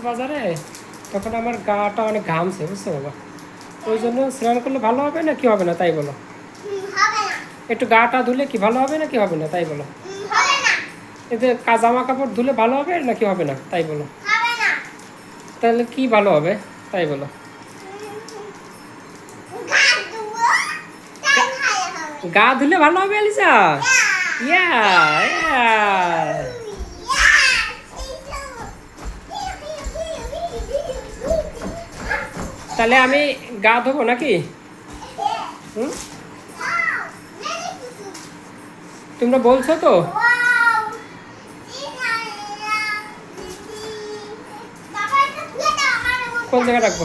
বাজারে তখন আমার গাটা অনেক ঘামছে, বুঝছো বাবা? ওই জন্য স্নান করলে ভালো হবে না কি হবে না তাই বলো? একটু গাটা ধুলে কি ভালো হবে না কি হবে না তাই বলো? এতে জামা কাপড় ধুলে ভালো হবে নাকি হবে না তাই বলো? তাহলে কি ভালো হবে তাই বলো? গা ধুলে ভালো হবে আলিসা? ইয়া ইয়া। তাহলে আমি গা ধোবো নাকি? হুম, তোমরা বলছো তো? কোন জায়গায় রাখবো?